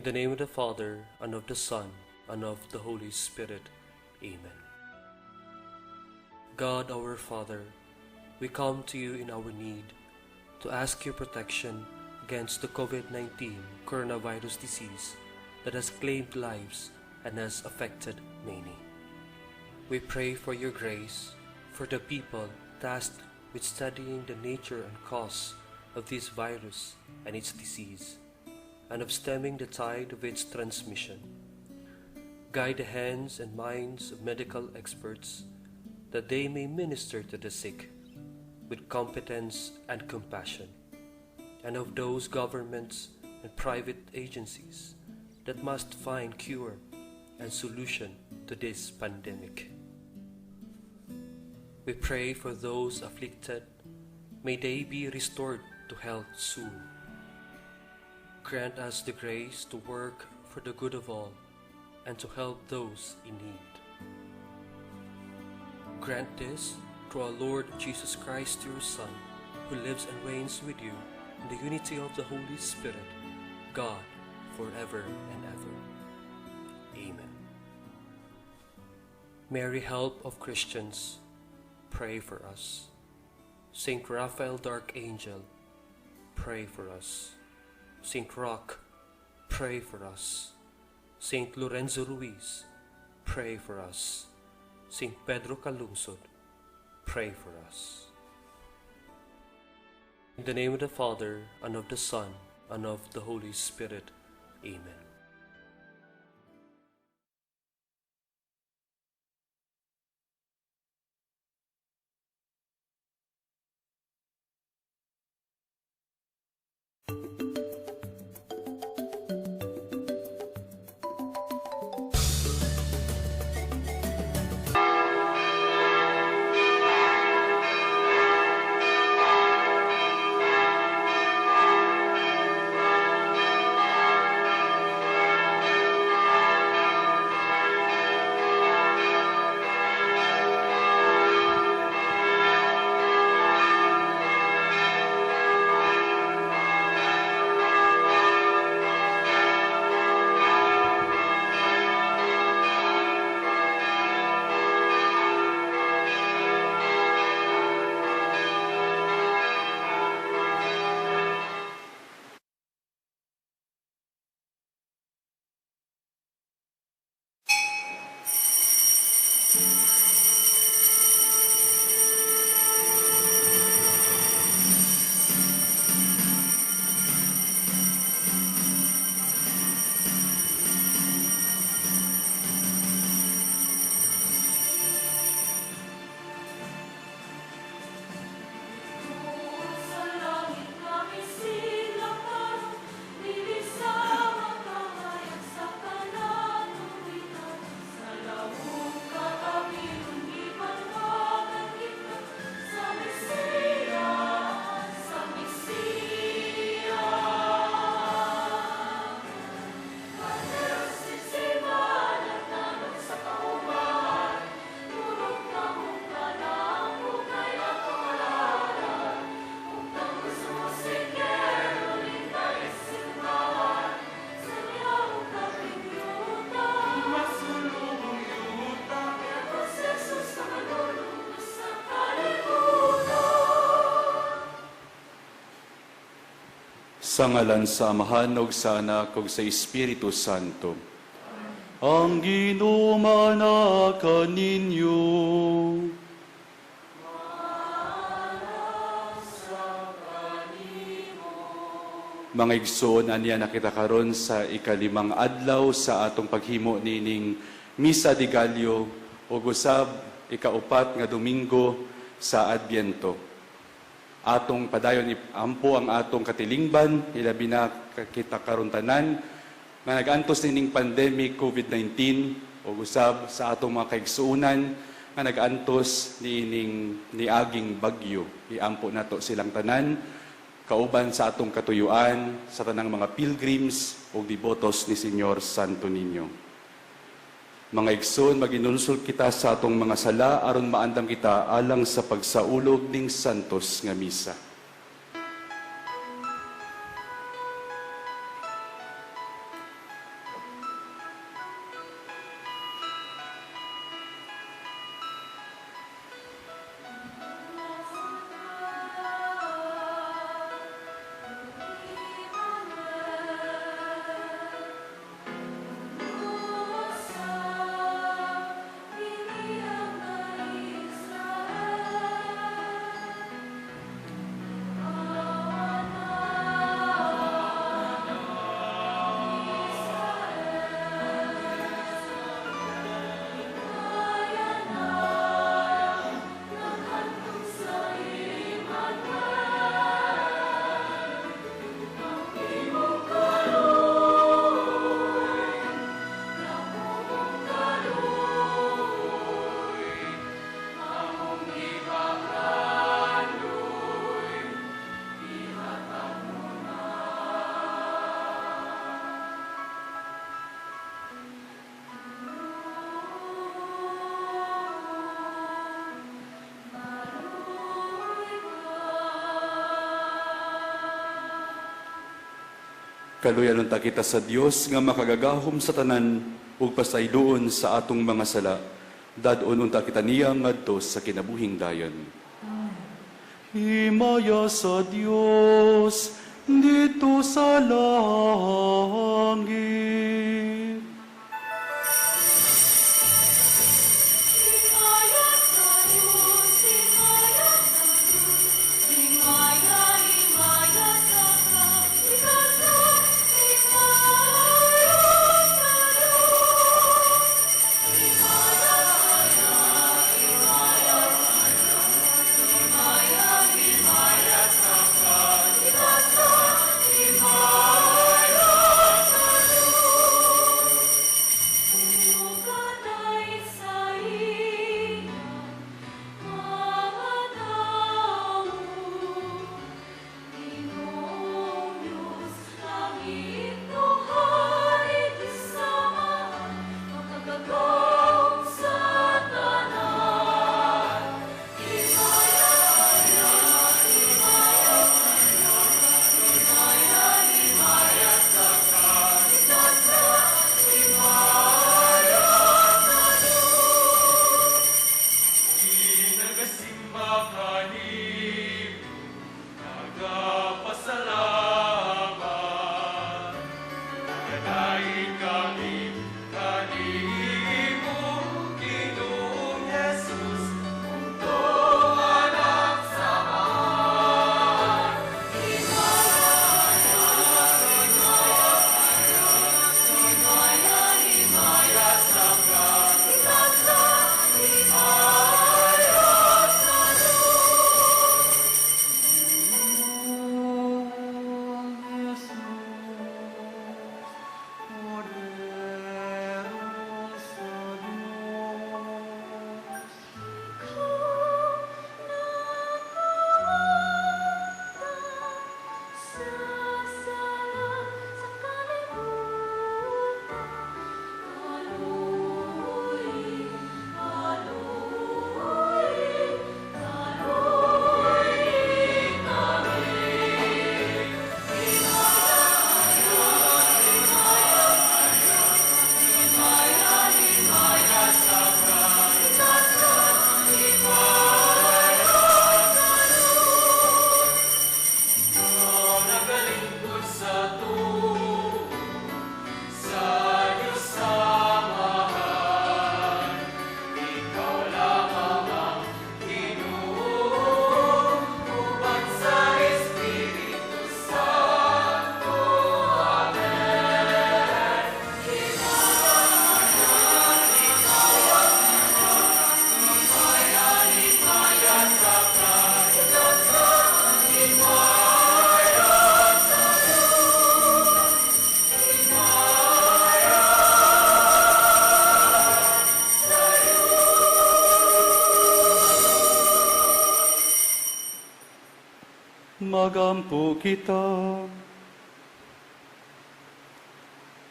In the name of the Father, and of the Son, and of the Holy Spirit. Amen. God our Father, we come to you in our need to ask your protection against the COVID-19 coronavirus disease that has claimed lives and has affected many. We pray for your grace for the people tasked with studying the nature and cause of this virus and its disease, and of stemming the tide of its transmission. Guide the hands and minds of medical experts that they may minister to the sick with competence and compassion, and of those governments and private agencies that must find cure and solution to this pandemic. We pray for those afflicted. May they be restored to health soon. Grant us the grace to work for the good of all and to help those in need. Grant this through our Lord Jesus Christ, your Son, who lives and reigns with you in the unity of the Holy Spirit, God, forever and ever. Amen. Mary, help of Christians, pray for us. Saint Raphael, dark angel, pray for us. Saint Roch, pray for us. Saint Lorenzo Ruiz, pray for us. Saint Pedro Calungsod, pray for us. In the name of the Father, and of the Son, and of the Holy Spirit. Amen. Sa ngalan sa Amahan ug sa Anak ug sa Espiritu Santo. Ang ginumana kaninyo. Mga igsoon, aniya nakita karon sa ikalimang adlaw sa atong paghimo nining Misa de Gallo ug usab ikaupat nga Domingo sa Adbyento. Atong padayon ampo ang atong katilingban, ilabi na kita karon tanan nga nag-antos nining pandemic COVID-19 ug usab sa atong mga kaigsuonan nga nag-antos nining niaging bagyo. Iampo nato silang tanan kauban sa atong katuyuan sa tanang mga pilgrims ug devotos ni Señor Santo Niño. Mga igsoon, maginulsol kita sa atong mga sala aron maandam kita alang sa pagsaulog ning santos nga misa. Kaluyan unta kita sa Dios nga makagagahom sa tanan ug pasayloon sa atong mga sala. Dadon unta kita niya ngadto sa kinabuhing dayon. Himaya sa Dios dito sa langit. Magampo kita.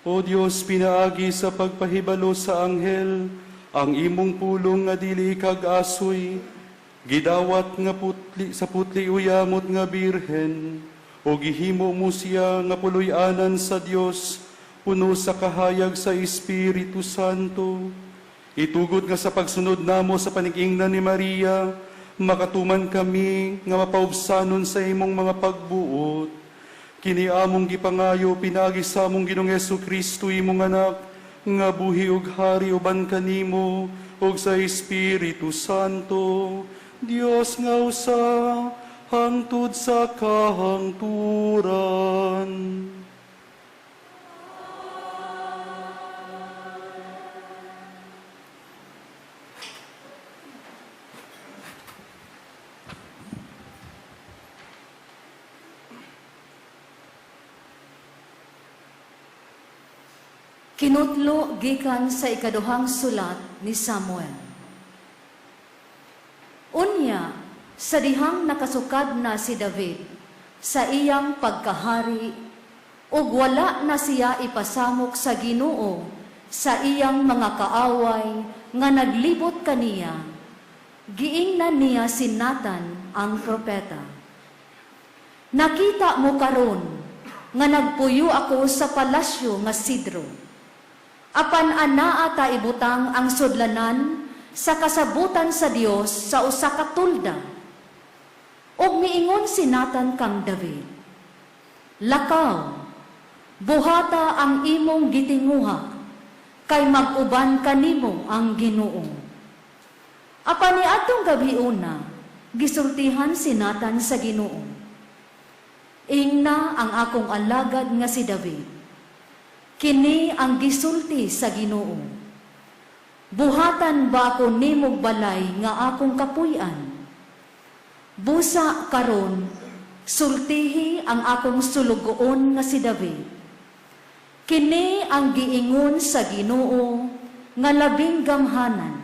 O Diyos, pinaagi sa pagpahibalo sa anghel, ang imong pulong nga dili kag-asoy, gidawat nga sa putli uyamot nga birhen, o gihimo mo siya nga puloy-anan sa Dios, puno sa kahayag sa Espiritu Santo. Itugod nga sa pagsunod namo sa panigingnan ni Maria, makatuman kami nga mapaubsanon sa imong mga pagbuot. Kini among gipangayo pinagi sa among Ginoong Jesucristo imong anak, nga buhi ug hari uban kanimo ug sa Espiritu Santo, Dios nga usa hangtod sa kahangturan. Kinutlo gikan sa ikaduhang sulat ni Samuel. Unya, sa dihang nakasukad na si David, sa iyang pagkahari, ug wala na siya ipasamok sa Ginoo, sa iyang mga kaaway, nga naglibot kaniya, giingnan niya si Nathan ang propeta. Nakita mo karon, nga nagpuyo ako sa palasyo nga sidro. Apan anaa ta ibutang ang sudlanan sa kasabutan sa Dios sa usa ka tulda. Og miingon si Nathan kang David, lakaw, buhata ang imong gitinguha, kay mag-uban kanimo ang Ginoo. Apan niadtong gabi-una, gisultihan si Nathan sa Ginoo. Ingna ang akong alagad nga si David. Kini ang gisulti sa Ginoo. Buhatan ba ako nimog balay nga akong kapuy-an? Busa karon, sultihi ang akong sulugoon nga si David. Kini ang giingon sa Ginoo nga labing gamhanan.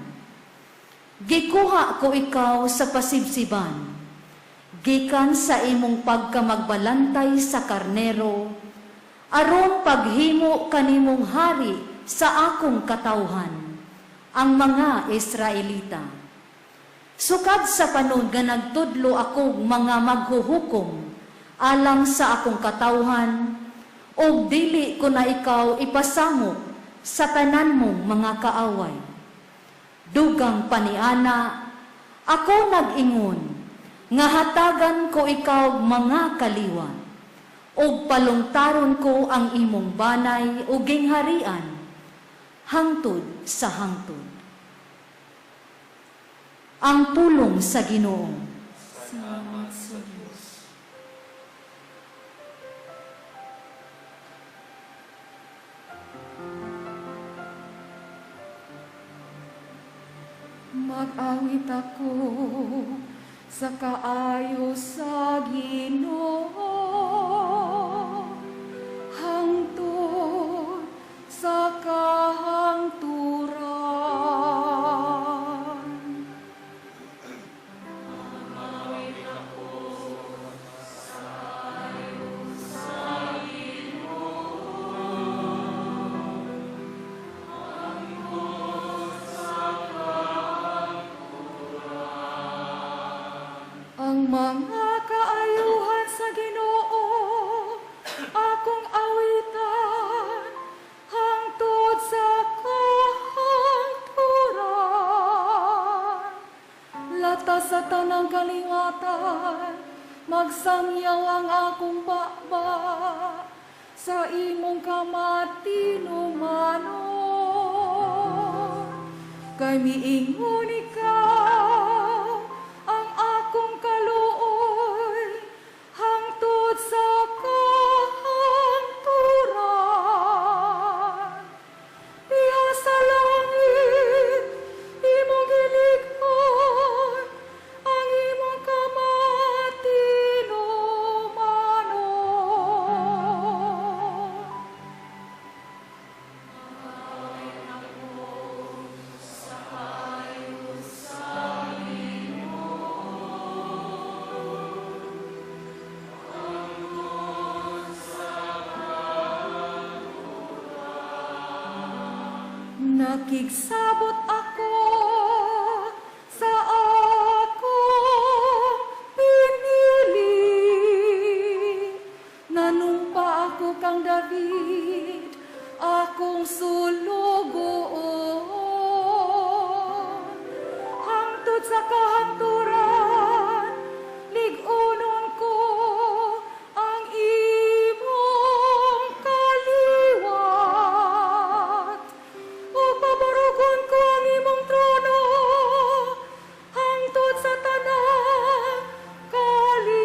Gikuha ko ikaw sa pasibsiban, gikan sa imong pagkamagbalantay sa karnero, aron paghimo kanimong hari sa akong katawhan, ang mga Israelita. Sukad sa panod nga nagtudlo akong mga maghuhukom alang sa akong katawhan, o dili ko na ikaw ipasamo sa tanan mong mga kaaway. Dugang paniana, ako nag-ingon, nga hatagan ko ikaw mga kaliwa, o palungtaron ko ang imong banay o gingharian, hangtod sa hangtod. Ang pulong sa Ginoo. Salamat sa Diyos. Mag-awit ako sa kaayo sa Ginoo, hangtod sa kahangturan. Ang mga kaayuhan sa Ginoo, akong awitan, hangtod sa kahangturan. Lata sa tanang kalingatan, magsangyaw ang akong baba, sa imong kamatinumanon. Kay miingon ikaw, ang akong kaluoy, hangtod sa kahangturan. Diha sa langit, imong gilikon, ang imong kamatinumanon. Nakigsabot ako sa akong pinili. Nanumpa ako kang David, akong sulugoon. Hangtod sa kahangturan, ligunon ko ang imong kaliwat. O pabarugon ko ang imong trono, hangtod sa tanang kaliwatan.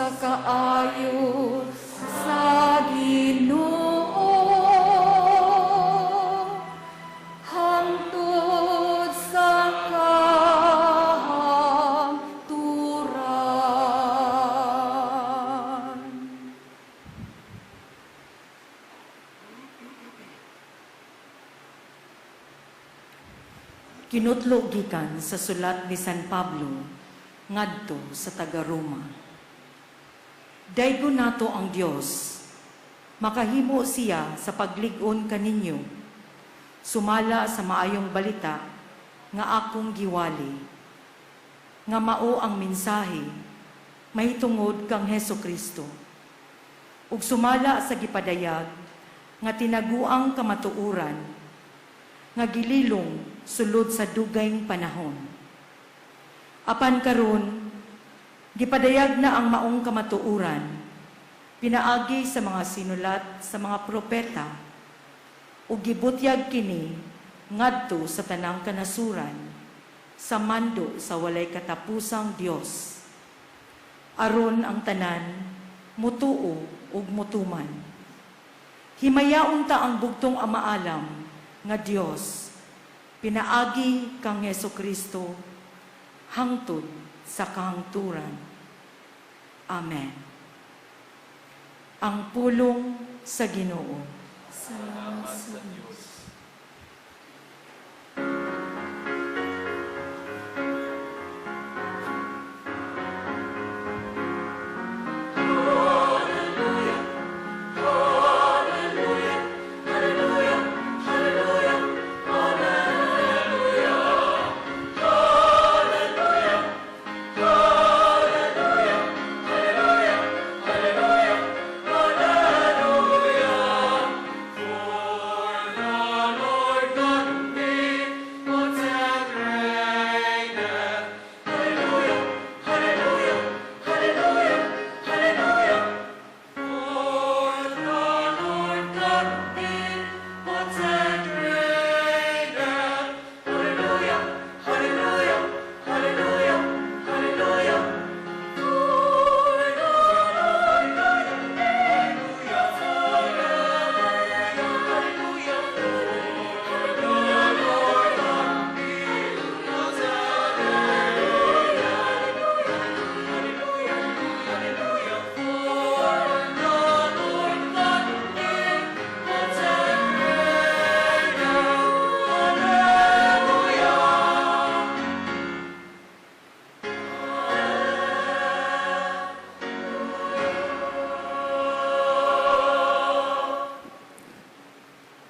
sa kaayo sa Ginoo hangtod sa kahangturan. Kinutlo gikan sa sulat ni San Pablo ngadto sa taga-Roma. Daygo nato ang Dios, makahimo siya sa paglig-on kaninyo, sumala sa maayong balita nga akong giwali, nga mao ang mensahe mahitungod kang Hesukristo, ug sumala sa gipadayag nga tinaguang kamatuoran, nga gililong sulod sa dugayng panahon. Apan karon, gipadayag na ang maong kamatuoran, pinaagi sa mga sinulat sa mga propeta, ug gibutyag kini ngadto sa tanang kanasuran, sa mando sa walay katapusang Dios. Aron ang tanan, mutuo ug mutuman. Himayaon ta ang bugtong amaalam nga Dios, pinaagi kang Hesukristo, hangtod sa kahangturan. Amen. Ang pulong sa Ginoo. Salamat sa Diyos.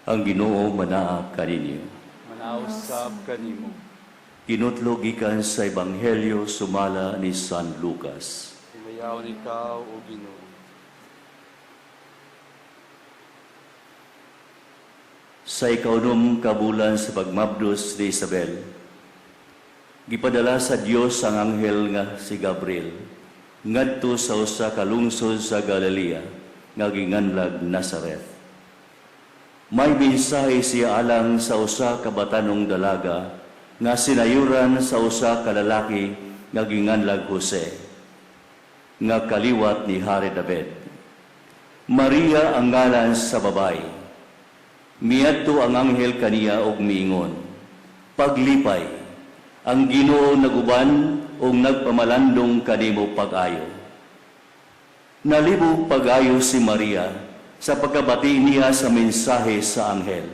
Ang Ginoo manaa kaninyo. Manausab kanimo. Kinutlo gikan sa Ebanghelyo sumala ni San Lucas. Himayaw ikaw o Ginoo. Sa ikaunom kabulan sa pagmabdos ni Isabel, gipadala sa Dios ang anghel nga si Gabriel ngadto sa usa ka lungsod sa Galilea nga ginganlag Nazareth. May mensahe siya alang sa usa ka batanong dalaga nga sinayuran sa usa ka lalaki nga ginganlag Jose, nga kaliwat ni Hari David. Maria ang ngalan sa babae. Miadto ang anghel kaniya og miingon, paglipay, ang Ginoo naguban og nagpamalandong kanimo pag-ayo. Nalibog pag-ayo si Maria sa pagkabati niya sa mensahe sa anghel,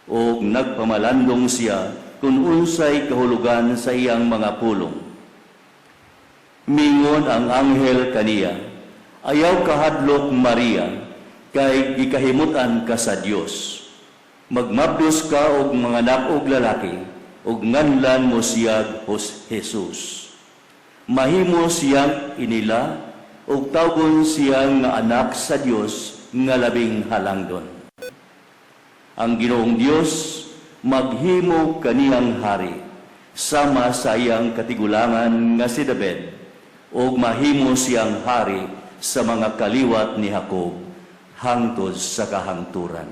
o nagpamalandong siya kung unsay kahulugan sa iyang mga pulong. Mingon ang anghel kaniya, ayaw kahadlok Maria, kay gikahimutan ka sa Dios. Magmabdos ka og mga anak og lalaki, og nganlan mo siya Jesus. Mahimo siyang inila, og tawgon siyang nga anak sa Dios, nga labing halangdon. Ang Ginoong Dios maghimo kaniyang hari sama sa iyang katigulangan nga si David, ug mahimo siyang hari sa mga kaliwat ni Jacob hangtod sa kahangturan,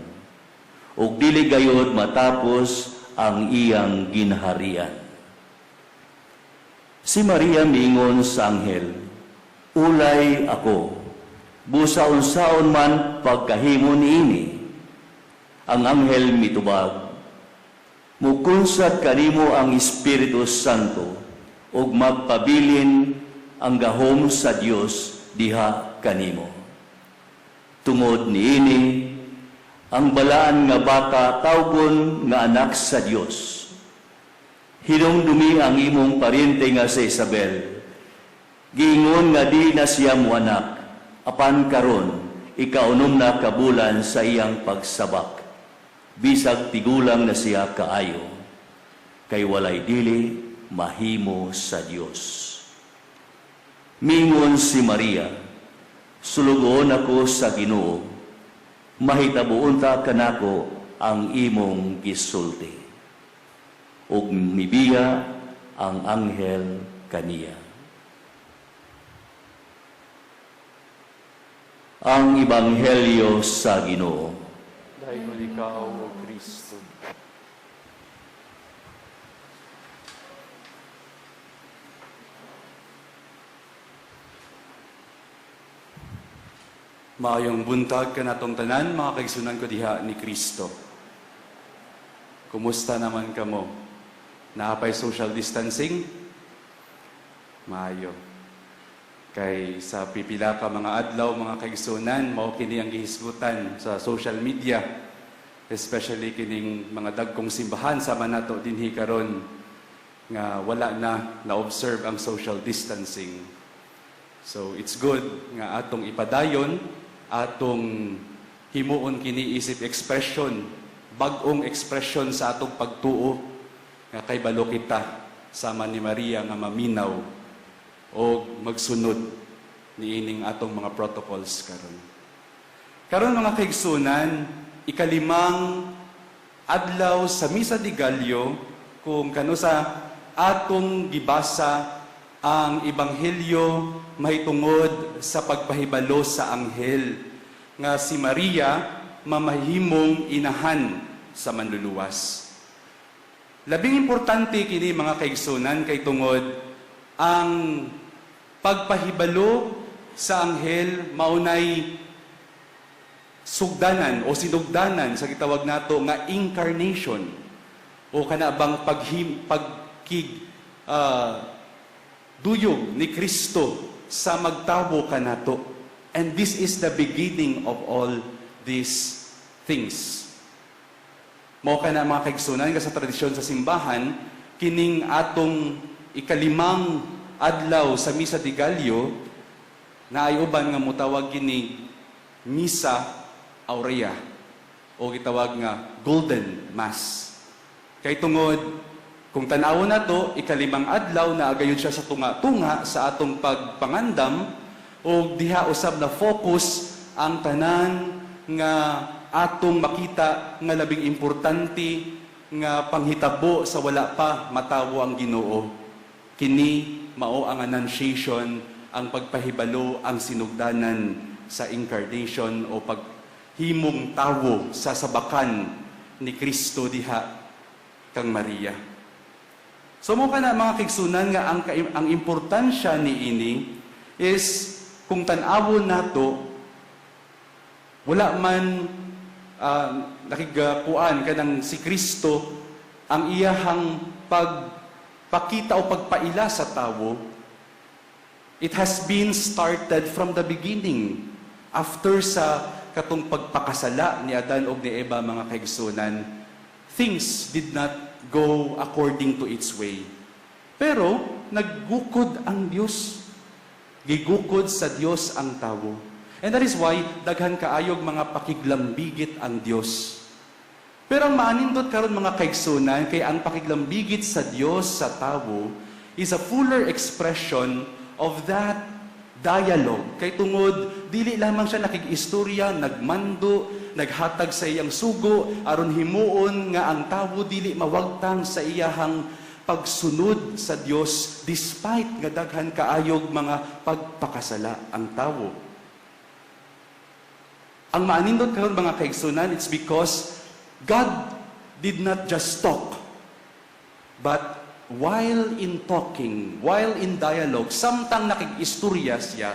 ug dili gayud matapos ang iyang ginharian. Si Maria mingon sa anghel, Ulay ako, busa unsaon man pagkahimo niini, ang anghel mitubag, mukunsad kanimo ang Espiritu Santo, ug magpabilin ang gahom sa Dios diha kanimo. Tungod niini, ang balaan nga bata tawgon nga anak sa Dios. Hinumdumi ang imong paryente nga si Isabel. Giingon nga di na siya mo anak, apan karon ikaunom na kabulan sa iyang pagsabak. Bisag tigulang na siya kaayo, kay walay dili mahimo sa Dios. Mingon si Maria, sulugoon ako sa Ginoo, mahitabuon ta kanako ang imong gisulti. Ug mibiya ang anghel kaniya. Ang Ebanghelyo sa Ginoo. Dahil ikaw, O Kristo. Maayong buntag ka natong tanan, mga kaigsunan ko diha ni Kristo. Kumusta naman kamo? Naapay social distancing? Maayo. Kay sa pipila ka mga adlaw, mga kaigsunan, mao kini ang gihisgutan sa social media, especially kining mga dagkong simbahan sama nato dinhi karon nga wala na observe ang social distancing. So it's good nga atong ipadayon, atong himuon kini isip expression, bag-ong expression sa atong pagtuo nga kay balo kita sama ni Maria nga maminaw o magsunod niining atong mga protocols karon. Karon mga kaigsunan, ikalimang adlaw sa Misa de Gallo, kung kano sa atong gibasa ang Ebanghelyo mahitungod sa pagpahibalo sa anghel nga si Maria mamahimong inahan sa manluluwas. Labing importante kini mga kaigsunan kay tungod ang pagpahibalo sa anghel maunay sugdanan o sinugdanan sa gitawag nato nga incarnation o kanabang duyog ni Kristo sa magtabo kanato. And this is the beginning of all these things. Mao kana mga kaigsunan nga sa tradisyon sa simbahan, kining atong ikalimang adlaw sa Misa de Gallo na ay uban nga mutawag kini Misa Aurea o gitawag nga Golden Mass. Kay tungod kung tan-awon nato ikalimang adlaw na agayon siya sa tunga-tunga sa atong pagpangandam o diha usab na focus ang tanan nga atong makita nga labing importante nga panghitabo sa wala pa matawo ang Ginoo. Kini mao ang annunciation, ang pagpahibalo, ang sinugdanan sa incarnation o paghimong tawo sa sabakan ni Kristo diha kang Maria. So mo kana mga kaigsunan nga ang importansya niini is kung tan-awon nato wala man nakigakuan kanang si Kristo ang iyahang pagpakita o pagpaila sa tawo. It has been started from the beginning. After sa katong pagpakasala ni Adan ug ni Eva mga kaigsunan, things did not go according to its way. Pero naggukod ang Dios. Gigukod sa Dios ang tawo. And that is why daghan kaayog mga pakiglambigit ang Dios. Pero ang maanindot karon mga kaigsunan kay ang pakiglambigit sa Dios sa tawo is a fuller expression of that dialogue. Kay tungod dili lamang siya nakig-istorya, nagmando, naghatag sa iyang sugo aron himuon nga ang tawo dili mawagtang sa iyahang pagsunod sa Dios despite nga daghan kaayog mga pagpakasala ang tawo. Ang maanindot karon mga kaigsunan, it's because God did not just talk, but while in talking, while in dialogue, samtang nakikistorya siya,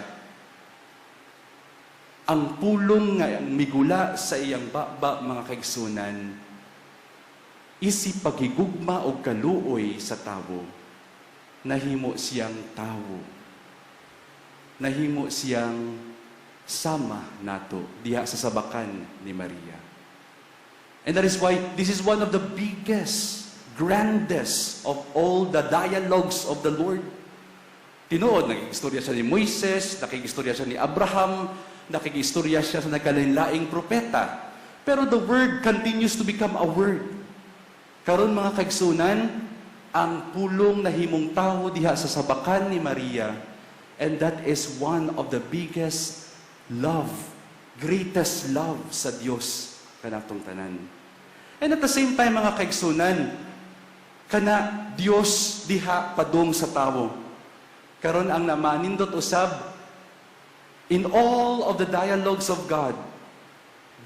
ang pulong nga migula sa iyang baba, mga kaigsunan, isi paghigugma o kaluoy sa tawo, nahimo siyang tawo. Nahimo siyang sama nato diha sa sabakan ni Maria. And that is why this is one of the biggest, grandest of all the dialogues of the Lord. Tinuod, nakikistorya siya ni Moises, nakikistorya siya ni Abraham, nakikistorya siya sa nagkalain-laing propeta. Pero the Word continues to become a Word. Karon mga kaigsunan, ang pulong na himong tao diha sa sabakan ni Maria, and that is one of the biggest love, greatest love sa Dios kanatong tanan. And at the same time, mga kaigsunan, kana Dios diha padung sa tawo. Karon ang namanindot usab, in all of the dialogues of God,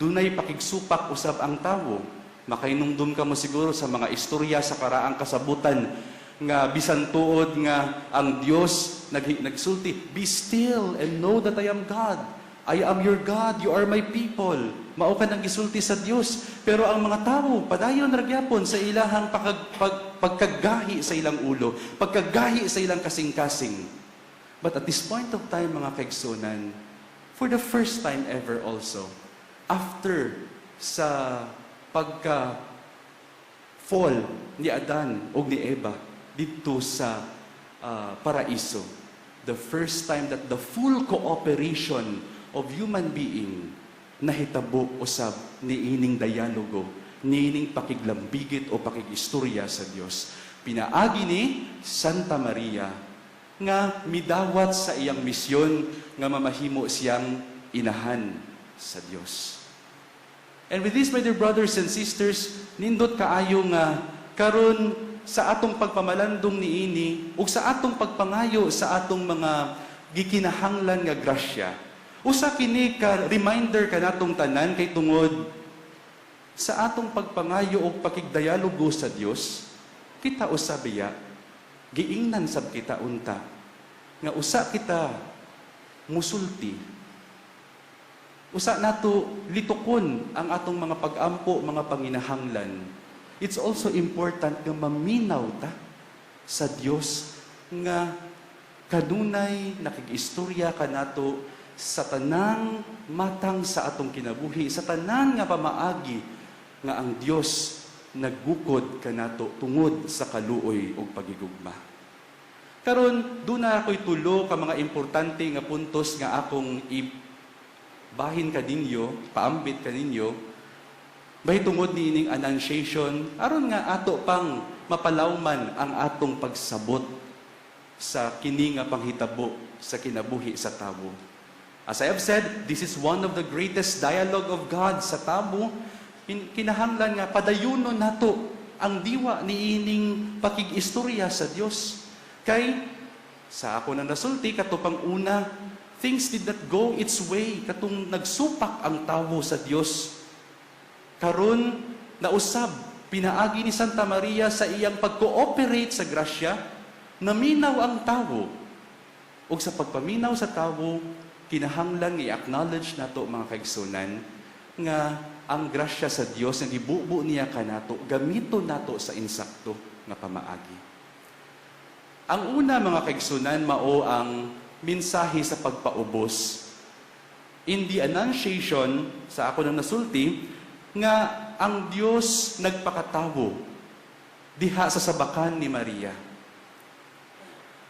dunay pakigsupak usab ang tawo. Makainumdum ka mo siguro sa mga istorya sa karaang kasabutan nga bisan tuod nga ang Dios nagsulti, "Be still and know that I am God. I am your God, you are my people." Mao ka nang gisulti sa Dios. Pero ang mga tawo padayon ragyapon sa ilahang pagkagahi sa ilang ulo, pagkagahi sa ilang kasing-kasing. But at this point of time, mga kaigsunan, for the first time ever also, after sa pagka-fall ni Adan o ni Eva dito sa paraiso, the first time that the full cooperation of human being nahitabo usab ni ining dialogo, ni ining pakiglambigit o pakigistorya sa Dios. Pinaagi ni Santa Maria nga midawat sa iyang misyon nga mamahimo siyang inahan sa Dios. And with this, my dear brothers and sisters, nindot kaayo nga karon sa atong pagpamalandong niini ug sa atong pagpangayo sa atong mga gikinahanglan nga grasya. Usa kini ka reminder kanatong tanan kay tungod sa atong pagpangayo ug pakigdialogo sa Dios, kita usabiya giingnan sab kita unta nga usa kita musulti. Usa nato litukon ang atong mga pag-ampo, mga panginahanglan. It's also important nga maminaw ta sa Dios nga kanunay nakigistorya kanato sa tanang matang sa atong kinabuhi, sa tanang nga pamaagi nga ang Dios naggukod kanato tungod sa kaluoy ug pagigugma. Karon duna ako'y tulo ka mga importante nga puntos nga akong bahin kaninyo, paambit kaninyo, bahitungod ni ining annunciation, aron nga ato pang mapalawman ang atong pagsabot sa kini nga panghitabo sa kinabuhi sa tabo. As I have said, this is one of the greatest dialogue of God sa tabo. Kinahanglan nga padayunon nato ang diwa ni ining pakigistorya sa Dios. Kay sa ako na nasulti katupang una, things did not go its way katong nagsupak ang tawo sa Dios. Karon nausab pinaagi ni Santa Maria sa iyang pag-cooperate sa grasya, naminaw ang tawo. Ug sa pagpaminaw sa tawo, kinahanglan i-acknowledge nato mga kaigsunan nga ang grasya sa Dios nga gibubo niya kanato gamiton nato sa insakto nga pamaagi. Ang una mga kaigsunan mao ang mensahe sa pagpaubos. In the Annunciation, sa ako nang nasulti, nga ang Dios nagpakatawo diha sa sabakan ni Maria.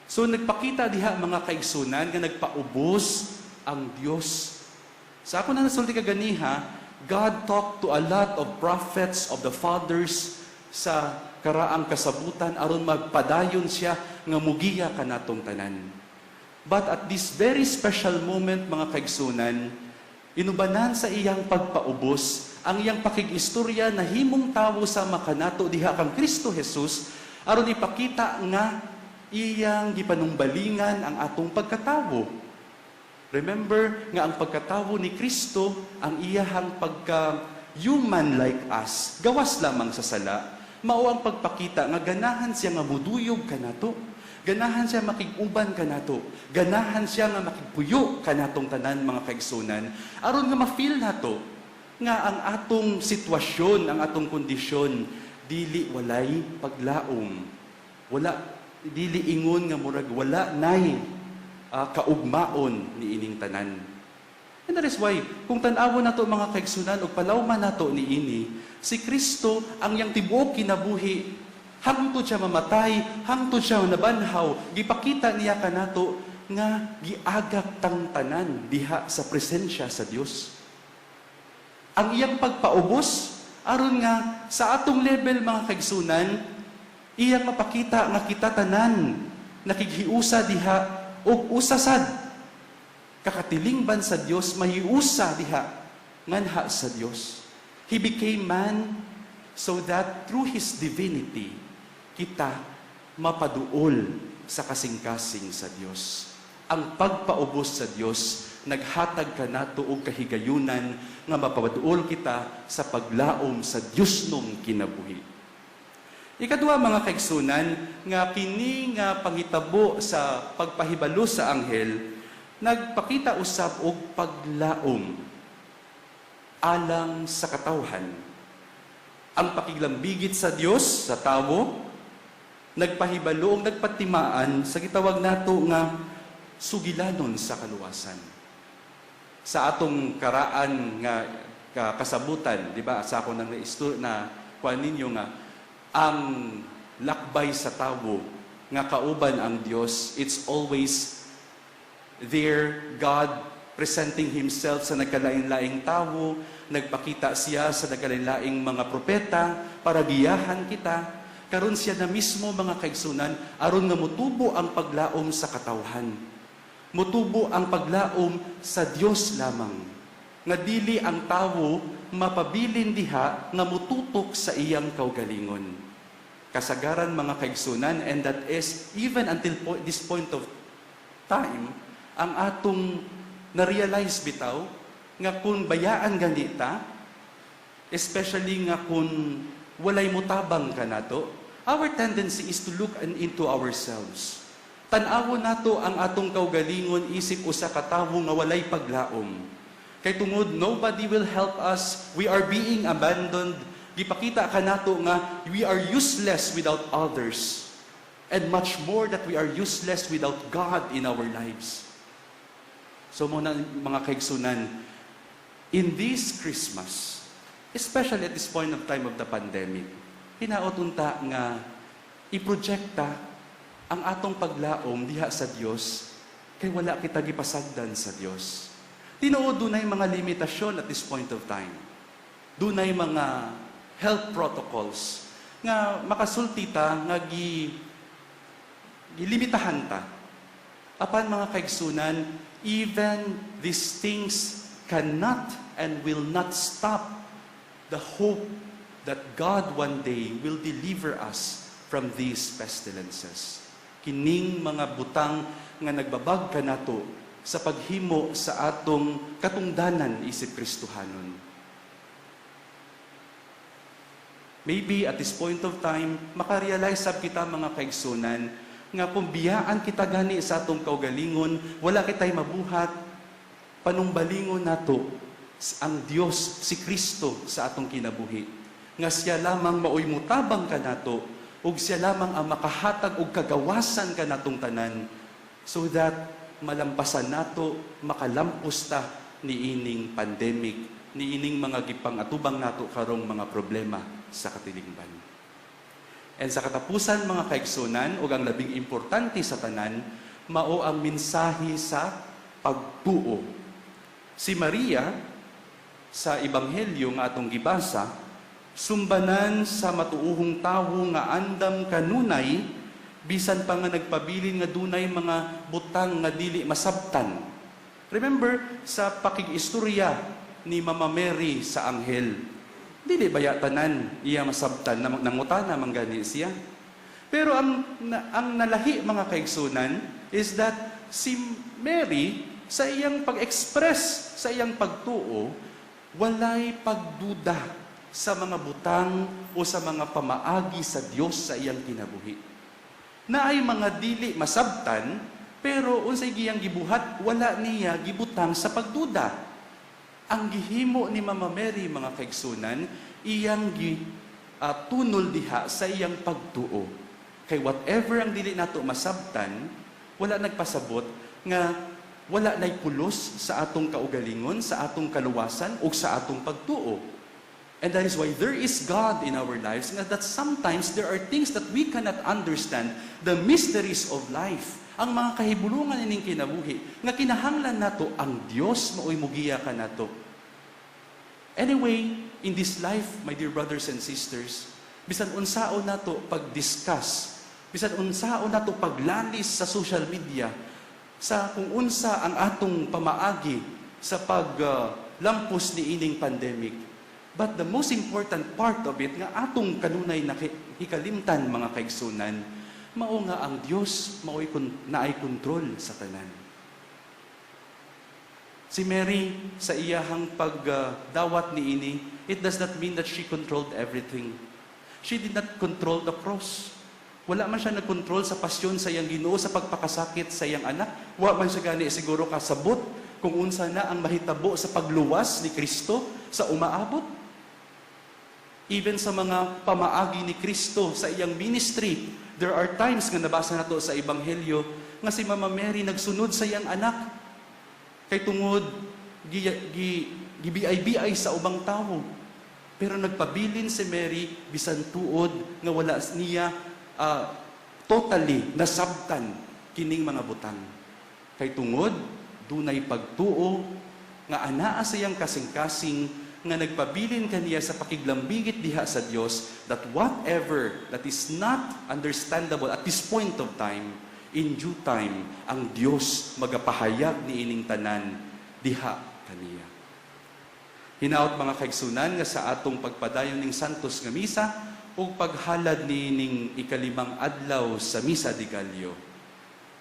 So nagpakita diha mga kaigsunan nga nagpaubos ang Dios. Sa ako nang nasulti kaganiha, God talked to a lot of prophets of the fathers sa karaang kasabutan aron magpadayon siya nga mugiya kanatong tanan. But at this very special moment, mga kaigsunan, inubanan sa iyang pagpaubos, ang iyang pakigistorya na himong tawo sa makanato diha kang Kristo Jesus, aron ipakita nga iyang gipanungbalingan ang atong pagkatawo. Remember nga ang pagkatawo ni Kristo, ang iyahang pagka-human like us, gawas lamang sa sala, mao ang pagpakita nga ganahan siya nga muduyog kanato. Ganahan siya makiguban kanato. Ganahan siya nga makigpuyo kanatong tanan mga kaigsunan. Aron nga ma-feel nato nga ang atong sitwasyon, ang atong kondisyon dili walay paglaom. Wala dili ingon nga murag wala nay kaugmaon ni ining tanan. And that is why, kung tan-awon nato mga kaigsunan o palawman nato ni ini, si Kristo ang yang tibuok kinabuhi, hangtod siya mamatay, hangtod siya nabanhaw, gipakita niya kanato nga giagak tang tanan diha sa presensya sa Dios. Ang iyang pagpaubos, aron nga sa atong level mga kaigsunan, iyang mapakita nga kita tanan nakighiusa diha og usasad kakatilingban sa Dios, mahiusa diha nganha sa Dios. He became man so that through His divinity, kita mapaduol sa kasing-kasing sa Dios. Ang pagpaubos sa Dios, naghatag ka nato og kahigayunan nga mapaduol kita sa paglaom sa Dios nung kinabuhi. Ikaduha mga kaigsunan, nga kini nga panghitabo sa pagpahibalo sa anghel, nagpakita usab og paglaom alang sa katawhan. Ang pakiglambigit sa Dios sa tawo nagpahibalo og nagpatimaan sa gitawag nato nga sugilanon sa kaluwasan. Sa atong karaan nga kasabutan, di ba? Sa ako nang na kuan ninyo nga ang lakbay sa tawo nga kauban ang Dios, it's always there, God presenting Himself sa nagkalain-laing tawo, nagpakita siya sa nagkalain-laing mga propeta para giyahan kita. Karon siya na mismo mga kaigsunan, aron nga mutubo ang paglaom sa katawhan. Mutubo ang paglaom sa Dios lamang. Nga dili ang tawo mapabilin diha nga mututok sa iyang kaugalingon. Kasagaran mga kaigsunan, and that is even until this point of time, ang atong na-realize bitaw nga kung bayaan ganita, especially nga kung walay mutabang ka nato, our tendency is to look into ourselves. Tan-awon nato ang atong kaugalingon isip usa ka tawo nga walay paglaom. Kay tungod nobody will help us, we are being abandoned. Gipakita ka nato nga we are useless without others. And much more that we are useless without God in our lives. So muna mga kaigsunan, in this Christmas, especially at this point of time of the pandemic, hinaot unta nga iprojekta ang atong paglaom diha sa Dios kay wala kita gipasagdan sa Dios. Tinuod dunay mga limitasyon at this point of time. Dunay mga health protocols nga makasulti ta nga gilimitahan ta. Apan mga kaigsunan, even these things cannot and will not stop the hope that God one day will deliver us from these pestilences. Kining mga butang nga nagbabag kanato sa paghimo sa atong katungdanan isip Kristohanon. Maybe at this point of time, makarealize sab kita mga kaigsunan nga kung biyaan kita gani sa atong kaugalingon, wala kitay mabuhat, panumbalingon nato ang Dios, si Kristo sa atong kinabuhi. Nga siya lamang maoy mutabang kanato, ug siya lamang ang makahatag og kagawasan kanatong tanan, so that malampasan nato, makalampos ta ni ining pandemic, ni ining mga gipang-atubang nato karong mga problema sa katilingban. And sa katapusan mga kaigsunan, ug ang labing importante sa tanan, mao ang mensahe sa pagtuo. Si Maria, sa Ebanghelyo nga atong gibasa, sumbanan sa matuuhong tawo nga andam kanunay, bisan pa nga nagpabilin nga dunay mga butang nga dili masabtan. Remember, sa pakig-istorya ni Mama Mary sa anghel, dili baya tanan iya masabtan, nangutana manggani siya. Pero ang nalahi mga kaigsunan is that si Mary, sa iyang pag-express, sa iyang pagtuo, walay pagduda sa mga butang o sa mga pamaagi sa Dios sa iyang kinabuhi. Na ay mga dili masabtan, pero unsay giyang gibuhat, wala niya gibutang sa pagduda. Ang gihimo ni Mama Mary, mga kaigsunan, iyang tunol diha sa iyang pagtuo. Kay whatever ang dili nato masabtan, wala nagpasabot nga wala nay pulos sa atong kaugalingon, sa atong kaluwasan, o sa atong pagtuo. And that is why there is God in our lives, that sometimes there are things that we cannot understand, the mysteries of life, ang mga kahibulungan ining kinabuhi, nga kinahanglan nato ang Dios maoy mugiya ka nato. Anyway, in this life, my dear brothers and sisters, bisan unsaon nato pag-discuss, bisan unsaon nato paglalis sa social media, sa kung unsa ang atong pamaagi sa paglampos ni ining pandemic. But the most important part of it, nga atong kanunay na hikalimtan, mga kaigsunan, mao nga ang Dios maoy naay kontrol sa tanan. Si Mary, sa iyahang pagdawat ni ini, it does not mean that she controlled everything. She did not control the cross. Wala man siya nagkontrol sa pasyon sa iyang Ginoo, sa pagpakasakit sa iyang anak. Wala man siya gani siguro kasabot kung unsa na ang mahitabo sa pagluwas ni Kristo sa umaabot. Even sa mga pamaagi ni Kristo sa iyang ministry, there are times nga nabasa nato sa Ebanghelyo nga si Mama Mary nagsunod sa iyang anak. Kay tungod gibiay-biay sa ubang tawo. Pero nagpabilin si Mary bisan tuod nga wala niya totally nasabtan kining mga butang. Kay tungod dunay pagtuo nga anaa sa iyang kasing-kasing nga nagpabilin kaniya sa pakiglambigit diha sa Dios, that whatever that is not understandable at this point of time, in due time, ang Dios magapahayag ni ining tanan diha kaniya. Hinaot, mga kaigsunan, nga sa atong pagpadayon ning Santos nga Misa ug paghalad ni ning ikalimang adlaw sa Misa de Gallo,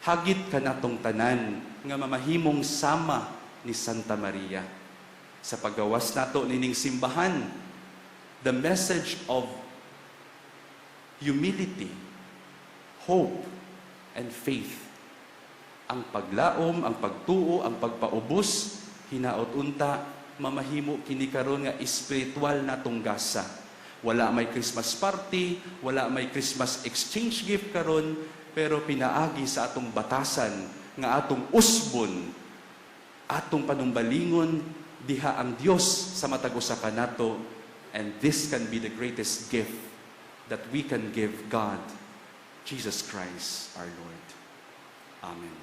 hagit kanatong tanan nga mamahimong sama ni Santa Maria. Sa paggawas nato nining simbahan, the message of humility, hope, and faith. Ang paglaom, ang pagtuo, ang pagpaubos, hinaot unta, mamahimo kini karon nga espiritual natong gasa. Wala may Christmas party, wala may Christmas exchange gift karon, pero pinaagi sa atong batasan nga atong usbon, atong panumbalingon diha ang Dios sa matag usa kanato, and this can be the greatest gift that we can give God, Jesus Christ our Lord. Amen.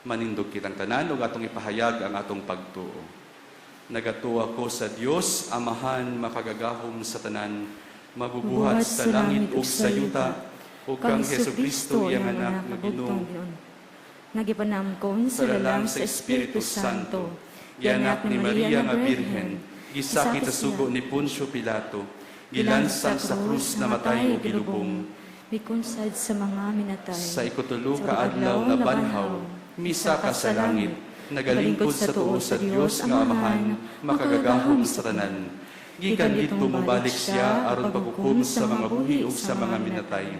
Manindog kitang tanan ug atong ipahayag ang atong pagtuo. Nagatuo ko sa Dios, Amahan makagagahom sa tanan, mabubuhat sa langit ug sa yuta, ug kang Hesukristo iyang anak nga Ginoo. Nagipanamkon sa dalang sa Espiritu Santo, Yanak ni Maria nga Birhen, gisakit sa sugo ni Poncio Pilato, gilansang sa krus na matay o gilubong, bikunsad sa mga minatay. sa ikutulo ka adlaw na banhaw, misa ka sa langit, nagalingkod sa tuo sa Dios nga Amahan, makagagahom sa tanan. Gikan dito mubalik siya aron paghukom sa mga buhi ug sa mga minatay.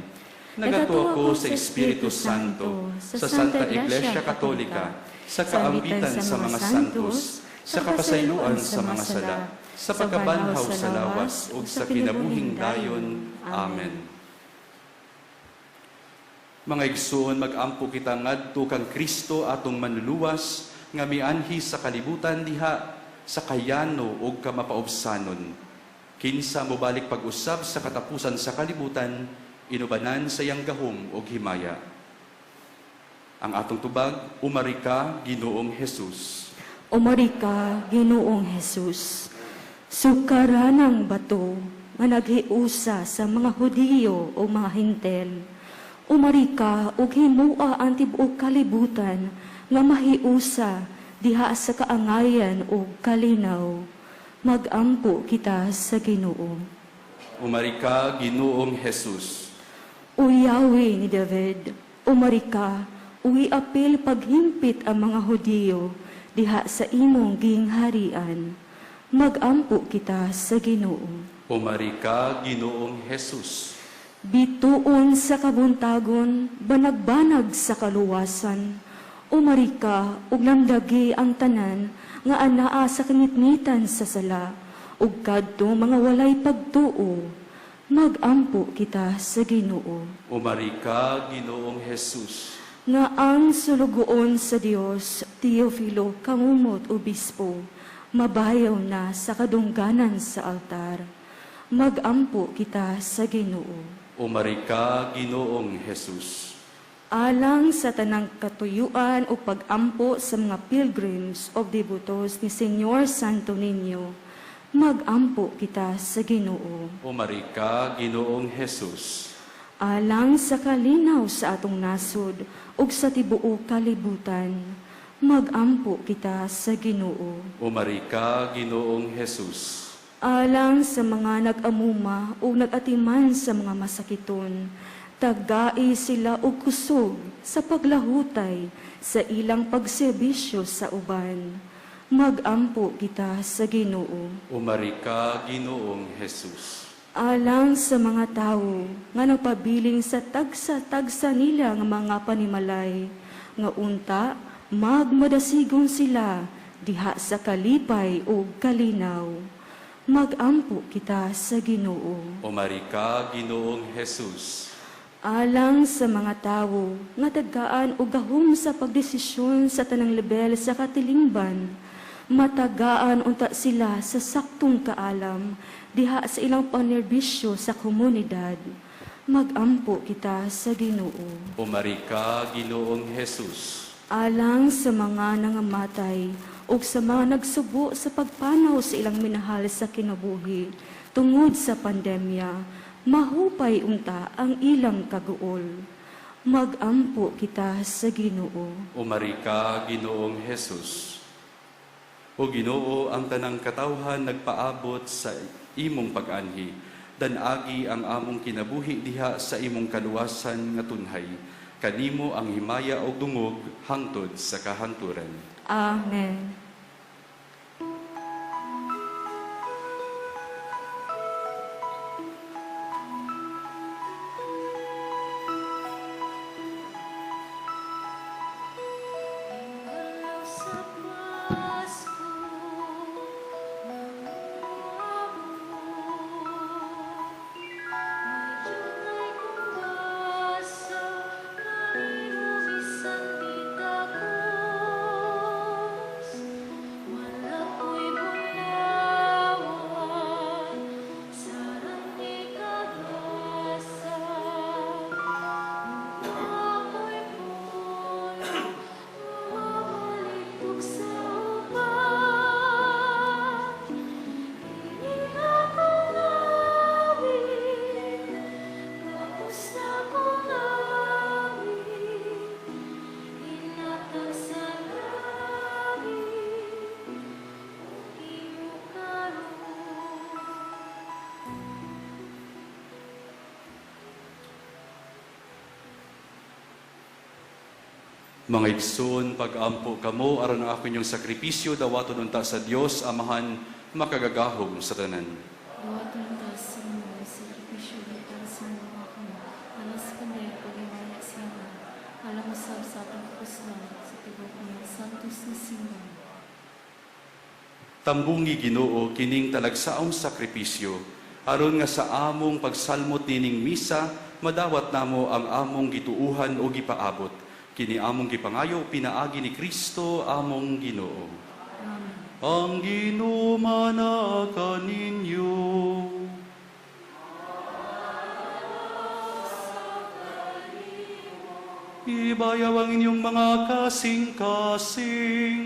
Nagatuo ko sa Espiritu Santo, sa Santa Iglesia Katolika, sa kaampitan sa mga santos, sa kapasayloan sa mga sala, sa pagkabanhaw sa lawas, ug sa kinabuhing dayon. Amen. Mga igsoon, mag-ampo kita ngadto kang Kristo atong manluluwas, nga mianhi sa kalibutan diha, sa kayano ug kamapaubsanon. Kinsa mobalik pag-usab sa katapusan sa kalibutan, inubanan sa iyang gahom ug himaya. Ang atong tubag, umari ka, Ginoong Jesus. Umari ka, Ginoong Jesus. Sukaran ng bato nga naghiusa sa mga Hudiyo o mga Hintel. Umari ka ug himua ang tibuok kalibutan nga mahiusa diha sa kaangayan o kalinaw. Magampo kita sa Ginoo. Umari ka, Ginoong Jesus. O Yahweh ni David, umari ka, uwi apil paghimpit ang mga Hudiyo diha sa imong gingharian. Magampo kita sa Ginoo. Umari ka, Ginoong Jesus. Bituon sa kabuntagon, banagbanag sa kaluwasan. Umari ka, ug namdagi ang tanan, nga anaa sa kangitngitan sa sala, ug kadto mga walay pagtuo. Magampo kita sa Ginoo. Umari ka, Ginoong Jesus. Nga ang sulugoon sa Dios, Teofilo, kamumot obispo, mabayaw na sa kadungganan sa altar. Magampo kita sa Ginoo. Umari ka, Ginoong Jesus. Alang sa tanang katuyuan o pagampo sa mga pilgrims o devotos ni Senyor Santo Niño, magampo kita sa Ginoo. Umari ka, Ginoong Jesus. Alang sa kalinaw sa atong nasod ug sa tibuok kalibutan, magampo kita sa Ginoo. Umari ka, Ginoong Jesus. Alang sa mga nag-amuma o nag-atiman sa mga masakiton, tagai sila og kusog sa paglahutay sa ilang pagserbisyo sa uban. Magampo kita sa Ginoo. Umari ka, Ginoong Jesus. Alang sa mga tawo nga nagpabiling sa tagsa-tagsa nila nga mga panimalay, nga unta magmadasigon sila diha sa kalipay o kalinaw. Magampo kita sa Ginoo. Umari ka, Ginoong Jesus. Alang sa mga tawo nga tagaan o gahom sa pagdesisyon sa tanang lebel sa katilingban, matagaan unta sila sa saktong kaalam diha sa ilang panerbisyo sa komunidad. Magampo kita sa Ginoo. Umari ka, Ginoong Jesus. Alang sa mga nangamatay o sa mga nagsubo sa pagpanaw sa ilang minahal sa kinabuhi tungod sa pandemya, mahupay unta ang ilang kaguol. Magampo kita sa Ginoo. Umari ka, Ginoong Jesus. O Ginoo, ang tanang katawhan nagpaabot sa imong pag-anhi, danagi ang among kinabuhi diha sa imong kaluwasan nga tunhay. Kanimo ang himaya o dungog hangtod sa kahanturan. Amen. Mga igsoon, pag-ampo kamo, aron ang ako inyong sakripisyo, dawaton unta sa Dios, Amahan, makagagahom sa tanan. Dawaton ta sa mga sakripisyo ng sa mga kamo, alas kanay pag-imaya siya na, alang usab sa atong kapuslan, sa tibok ng santos na simbahan. Tambungi Ginoo kining talagsaong sakripisyo, aron nga sa among pagsalmot nining misa, madawat namo ang among gituuhan o gipaabot. Kini among gipangayo pinaagi ni Kristo among Ginoo. Amen. Ang ginumana kaninyo. Ibayaw ang inyong mga kasing-kasing.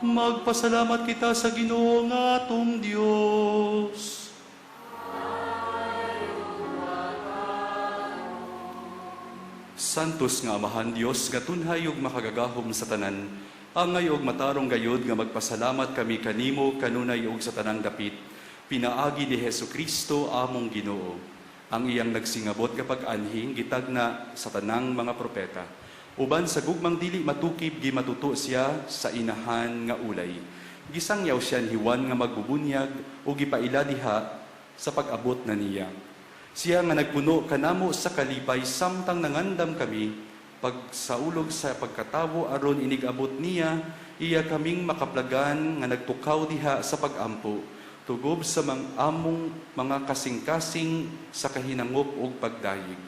Magpasalamat kita sa Ginoo nga atong Dios. Santos nga Amahan Dios, nga tunhay ug makagagahom sa tanan, angay og matarong gayod nga magpasalamat kami kanimo kanunay ug sa tanang dapit. Pinaagi ni Hesukristo among Ginoo, ang iyang nagsingabot nga pag-anhi gitagna sa tanang mga propeta. Uban sa gugmang dili matukib gi matuto siya sa inahan nga ulay. Gisangyaw siya ni Juan nga magbubunyag o gipaila diha sa pag-abot na niya. Siya nga nagpuno kanamo sa kalipay samtang nangandam kami pagsaulog sa pagkatawo aron inigabot niya, iya kaming makaplagan nga nagtukaw diha sa pagampo, tugob sa among mga kasing-kasing sa kahinangop ug pagdayeg,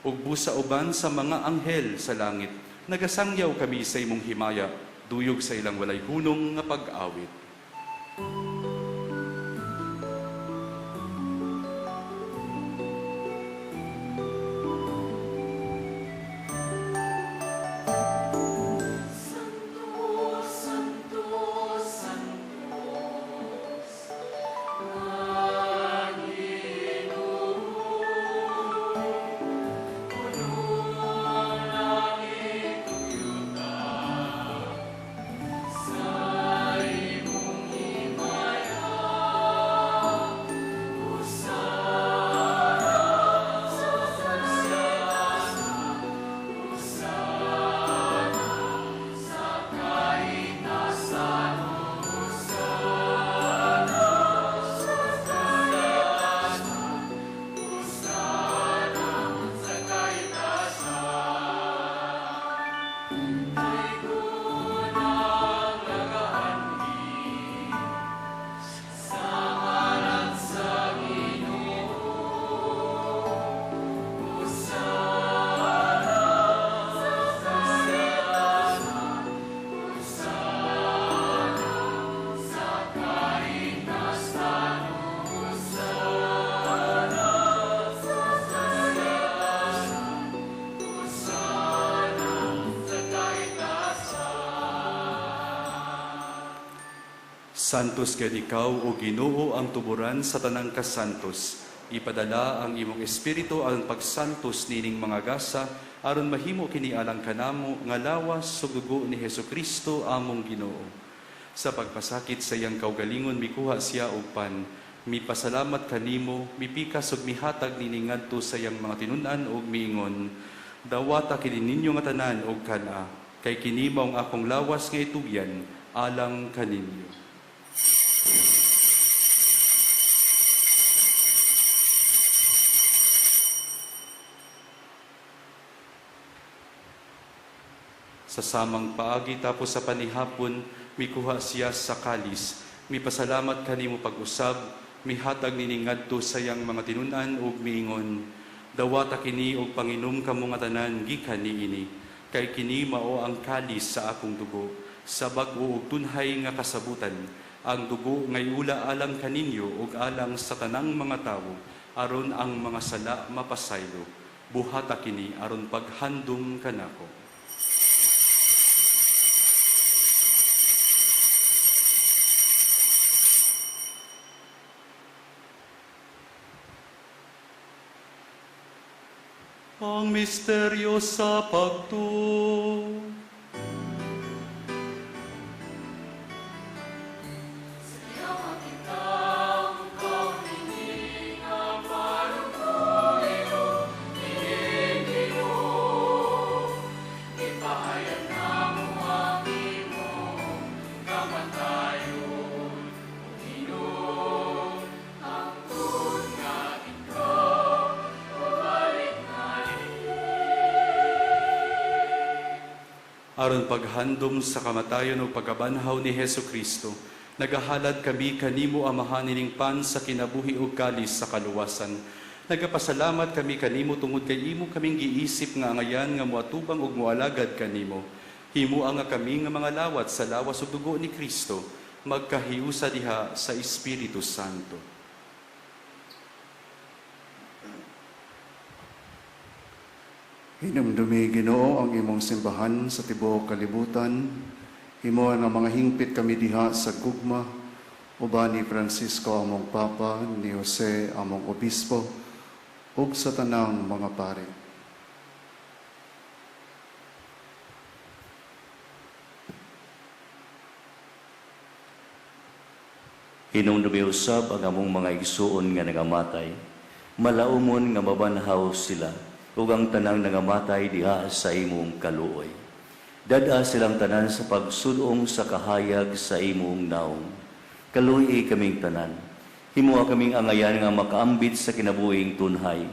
ug busa uban sa mga anghel sa langit. Nagasangyaw kami sa imong himaya, duyog sa ilang walay hunong nga pag-awit. Santos ken ikaw o Ginoo ang tuburan sa tanang kasantos. Ipadala ang imong espiritu ang pagsantos nining mga gasa aron mahimo kini alang kanamo nga lawas sa dugo ni Hesukristo among Ginoo. Sa pagpasakit sa iyang kaugalingon mikuha siya og pan. Mipasalamat kanimo, mipikas ug mihatag nini ngadto sa iyang mga tinun-an ug miingon, dawata kini ninyo nga tanan og kana, kay kini mao ang akong lawas nga itugyan alang kaninyo. Sa samang paagi tapos sa panihapon, mikuha siya sa kalis. Mipasalamat kanimo pag-usab, mihatag nini ngadto sa iyang mga tinun-an ug miingon, dawata kini og panginom kamo nga tanan gikan niini, kay kini mao ang kalis sa akong dugo, sa bag-o ug tunhay nga kasabutan, ang dugo nga iula alang kaninyo ug alang sa tanang mga tawo, aron ang mga sala mapasaylo. Buhata kini aron paghandom kanako. Ang misteryo sa pagtuo. Aron paghandom sa kamatayon o pagkabanhaw ni Hesukristo, nagahalad kami kanimo amahan nining pan sa kinabuhi ug kalis sa kaluwasan. Nagapasalamat kami kanimo tungod kay imo kaming giisip nga angayan nga moatubang ug moalagad kanimo. Himuang nga kami nga mga lawat sa lawas ug dugo ni Kristo, magkahiusa diha sa Espiritu Santo. Hinumdumi, Ginoo, ang imong simbahan sa tibuok kalibutan. Himo nga mga hingpit kami diha sa gugma, uban ni Francisco among Papa, ni Jose among Obispo, ug sa tanang mga pare. Hinumdumi usab ang among mga igsuon nga nagamatay, malaumon nga mabanhaw sila. ug ang tanang nangamatay diha sa imong kaluoy. Dada silang tanan sa pagsudong sa kahayag sa imong naong. Kaluoy kaming tanan. Himuha kaming angayan nga makaambit sa kinabuhing tunhay.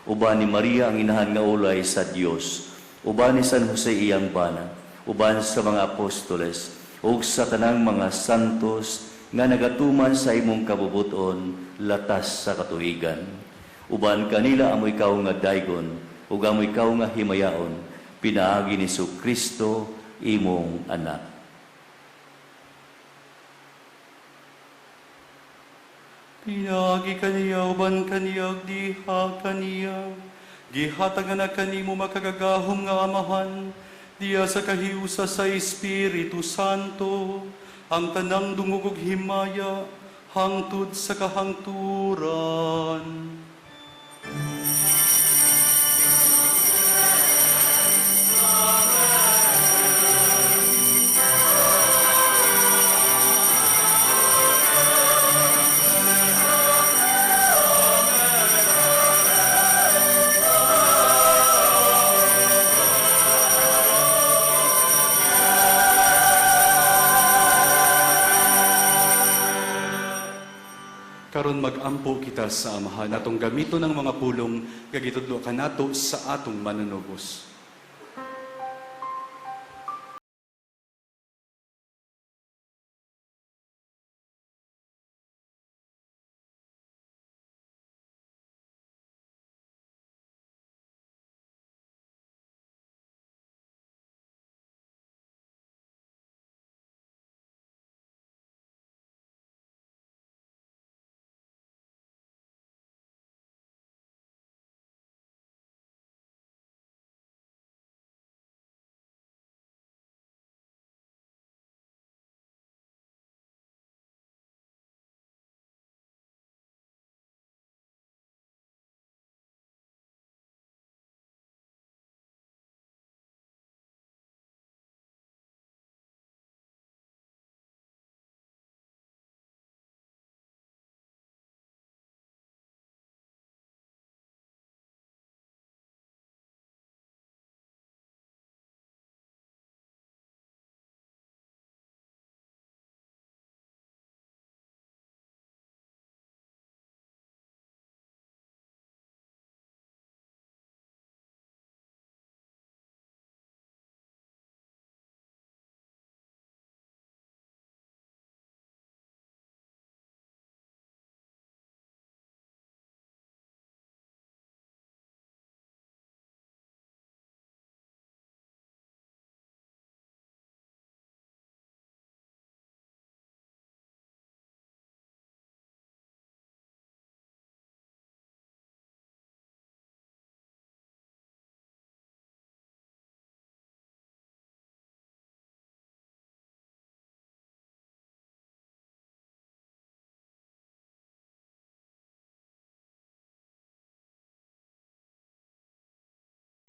Uban ni Maria ang inahan nga ulay sa Dios. Uban ni San Jose iyang bana. Uban sa mga apostoles. Ug sa tanang mga santos nga nagatuman sa imong kabubuton latas sa katuigan. Uban kanila amo ikaw nga daygon ug amo ikaw nga himayaon. Pinaagi ni Kristo imong anak. Pinaagi kaniya, uban kaniya, diha kaniya. Gihatag na kanimo makagagahom nga amahan, diya sa kahiusa sa Espiritu Santo, ang tanang dungog ug himaya, hangtod sa kahangturan. Karon magampo kita sa Amahan atong gamito ng mga pulong gagitudlo kanato sa atong manunubos.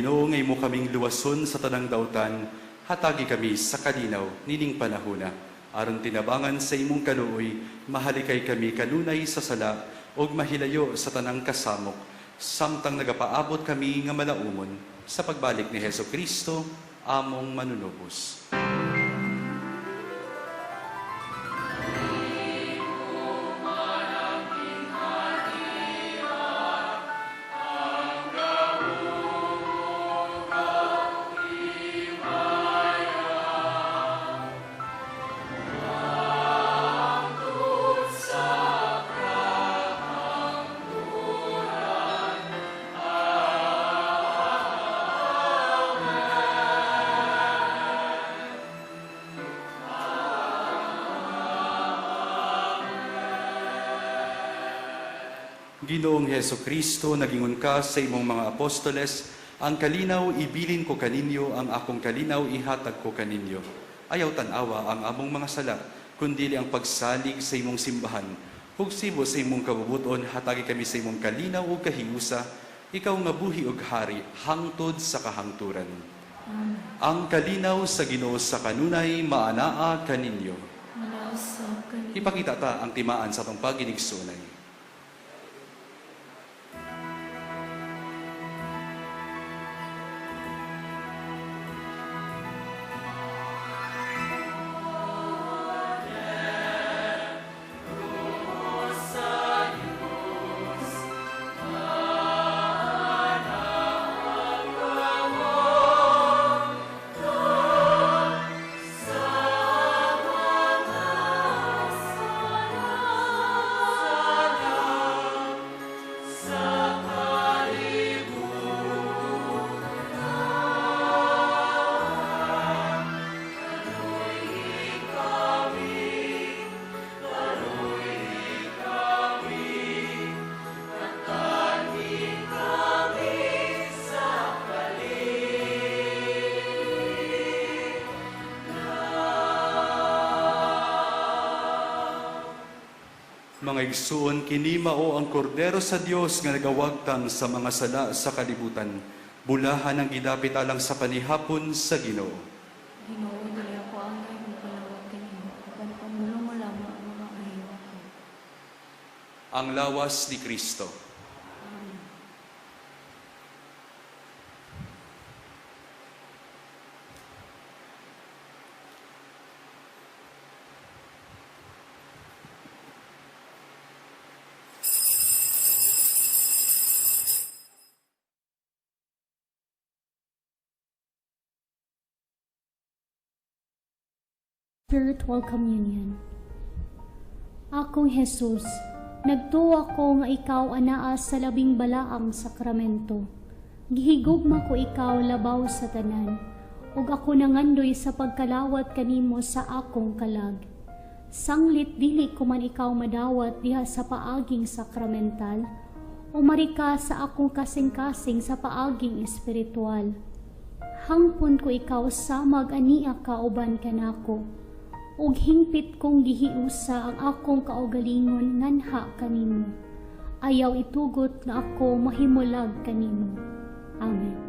Ginoo ngay mo kaming luwason sa tanang dautan, hatagi kami sa kalinaw nining panahona. Aron tinabangan sa imong kaluoy, mahalikay kami kanunay sa sala, og mahilayo sa tanang kasamok, samtang nagapaabot kami nga malaumon sa pagbalik ni Heso Kristo, among manunubos. Ginoong Heso Kristo, nagingon ka sa imong mga apostoles, ang kalinaw ibilin ko kaninyo, ang akong kalinaw ihatag ko kaninyo. Ayaw tanawa ang among mga sala, kundili ang pagsalig sa imong simbahan. Hugsibo sa imong kabubuton, hatagi kami sa imong kalinaw ug kahiusa, ikaw nga buhi ug hari, hangtod sa kahangturan. Ang kalinaw sa Ginoo sa kanunay, maanaa kaninyo. Malasa kaninyo. Ipakita ta ang timaan sa atong paginigsunay. Mga igsoon, kini mao ang kordero sa Dios nga nagawagtang sa mga sala sa kalibutan. Bulahan ang gidapit alang sa panihapon sa Ginoo. Ginoo, dili ako angay mo palawag kanimo. Apan pamulong mo lamang ang mga ahiwa ko. Ang lawas ni Kristo. Spiritual Communion. Akong Jesus, nagtuo ako nga ikaw anaa sa labing balaang sakramento. Gihigugma ko ikaw labaw sa tanan, ug ako nangandoy sa pagkalawat kanimo sa akong kalag. Sanglit dili ko man ikaw madawat diha sa paaging sakramental, umari ka sa akong kasing-kasing sa paaging espiritual. Hangpon ko ikaw samag ania kauban kanako, ug hingpit kong gihiusa ang akong kaugalingon nganha kanimo. Ayaw itugot nga ako mahimulag kanimo. Amen.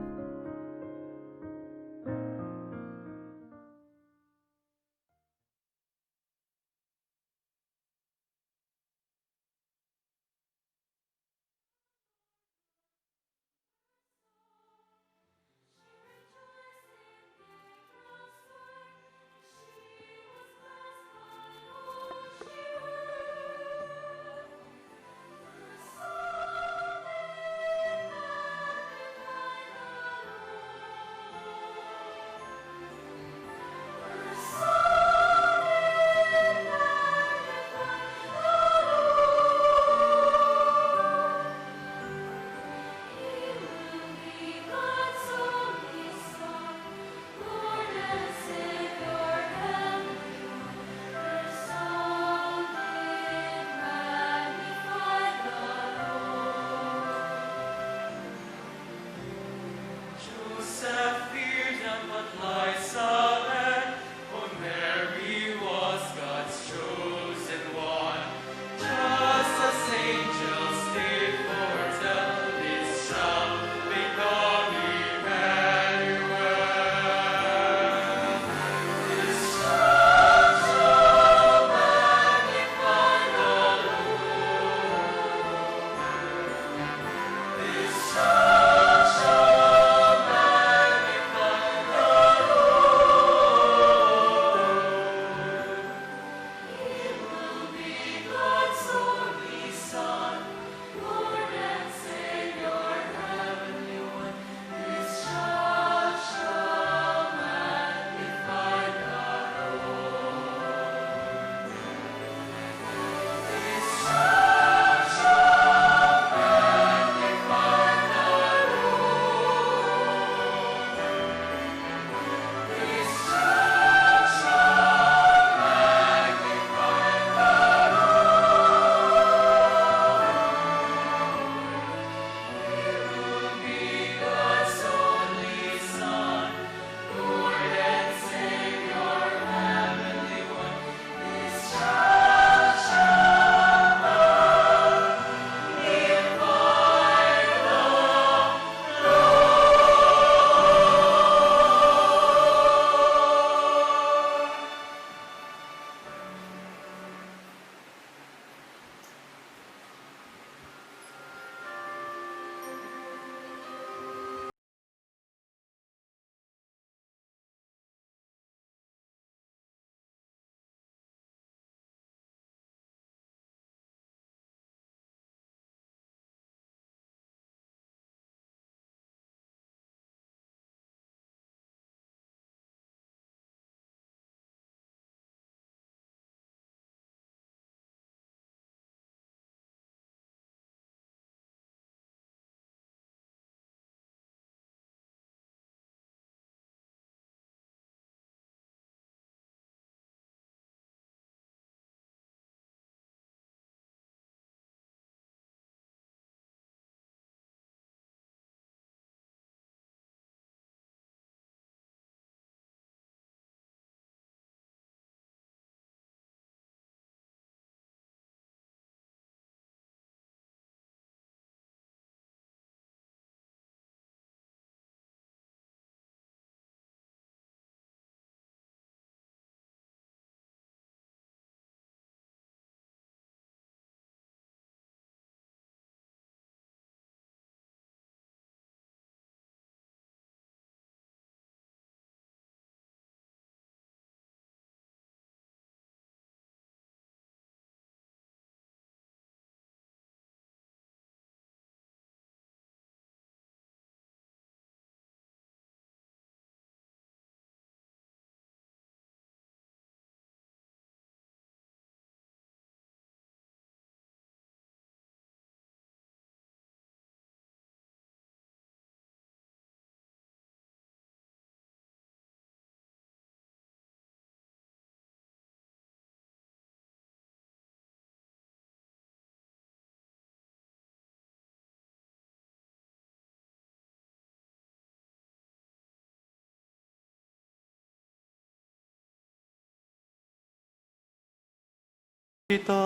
kita.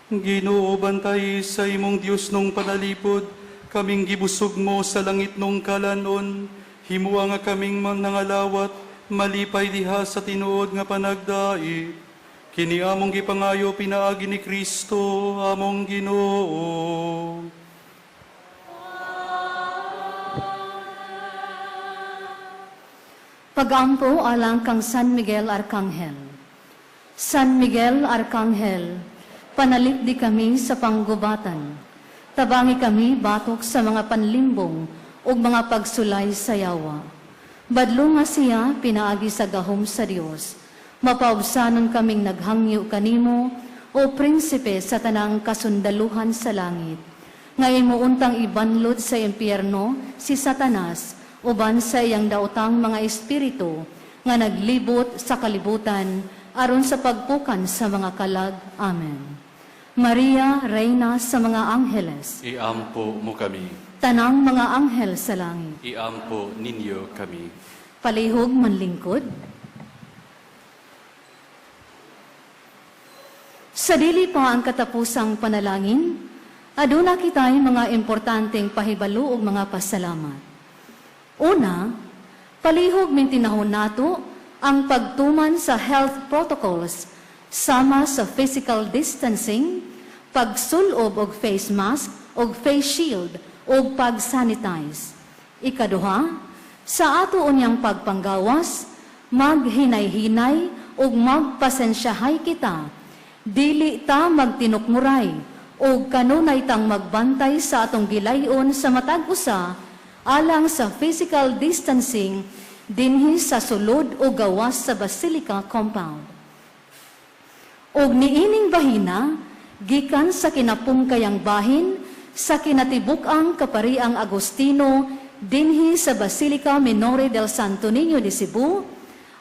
Ginoo, bantay sa imong Dios nung panalipod, kaming gibusog mo sa langit nung kalanon, himuwa nga kaming manangalawat, malipay diha sa tinuod nga panagdait. Kini among gipangayo pinaagi ni Kristo, among Ginoo. Pagampo alang kang San Miguel Arcangel. San Miguel Arcangel, panalit di kami sa panggubatan. Tabangi kami batok sa mga panlimbong o mga pagsulay sa yawa. Badlo nga siya pinaagi sa gahom sa Dios. Mapaubsanon kaming naghangyo kanimo o prinsipe sa tanang kasundaluhan sa langit. Ngayon mo untang ibanlod sa impyerno si Satanas uban sa iyang daotang mga espiritu nga naglibot sa kalibutan aron sa pagpukan sa mga kalag. Amen. Maria, Reyna sa mga angheles, Iampo mo kami. tanang mga anghel sa langit, Iampo ninyo kami. palihog manlingkod. Sa dili pa ang katapusang panalangin, aduna kitay mga importanteng pahibalo ug mga pasalamat. Una, palihog mintinahon nato ang pagtuman sa health protocols sama sa physical distancing, pagsulob og face mask og face shield og pag-sanitize. Ikaduha, sa ato unyang pagpanggawas, maghinay-hinay og magpasensyahay kita. Dili ta magtinukmuray og kanunay tang magbantay sa atong gilayon sa matag usa alang sa physical distancing dinhi sa sulod o gawas sa Basilica compound. Og niining bahina, gikan sa kinapungkayang bahin, sa kinatibuk-ang kapariang Agustino, dinhi sa Basilica Minore del Santo Niño de Cebu,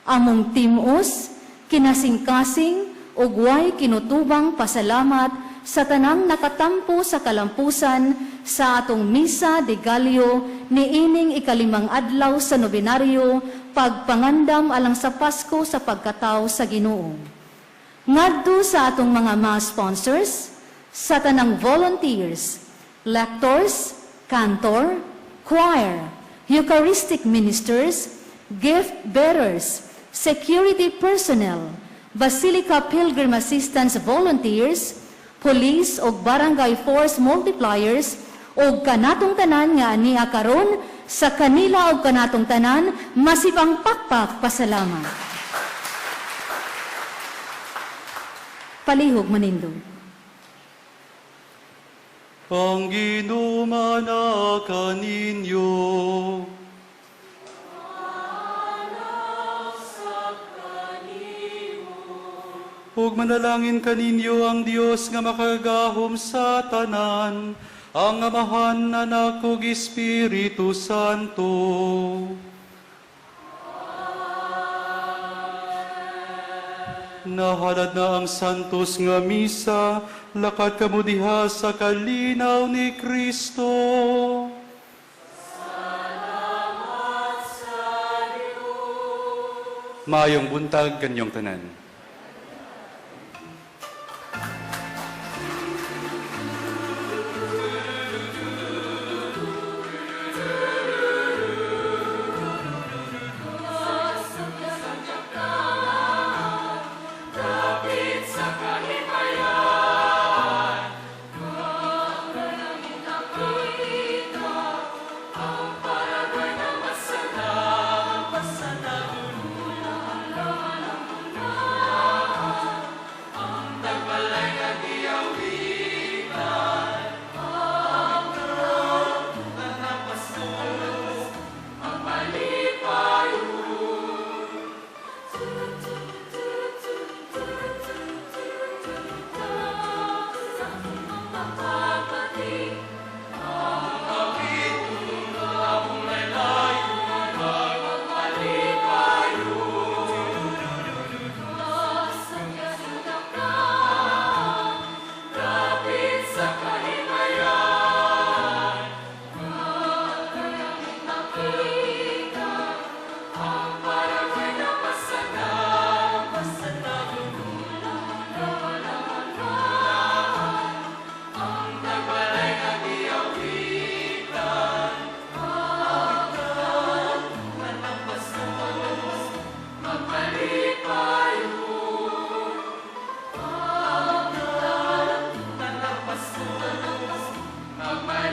among timos, kinasingkasing, ug way kinutubang pasalamat sa tanang nakatampo sa kalampusan sa atong Misa de Gallio niining ikalimang adlaw sa nobinaryo, pagpangandam alang sa Pasko sa pagkatao sa Ginoo. Ngadto sa atong mga mass sponsors, sa tanang volunteers, lectors, cantor, choir, Eucharistic ministers, gift bearers, security personnel, Basilica Pilgrim Assistance volunteers, police o barangay force multipliers, o kanatong tanan nga aniya karon sa kanila o kanatong tanan, masibang pakpak pasalamat. Palihog manindog. Ang ginumana kaninyo. Ug manalangin kaninyo ang Dios nga makagahom sa tanan, ang Amahan, Anak ug Espiritu Santo. Nahalad na ang santos nga misa, lakad kamo diha sa kalinaw ni Kristo. Salamat sa Diyos. Maayong buntag kanyong tanan. ang may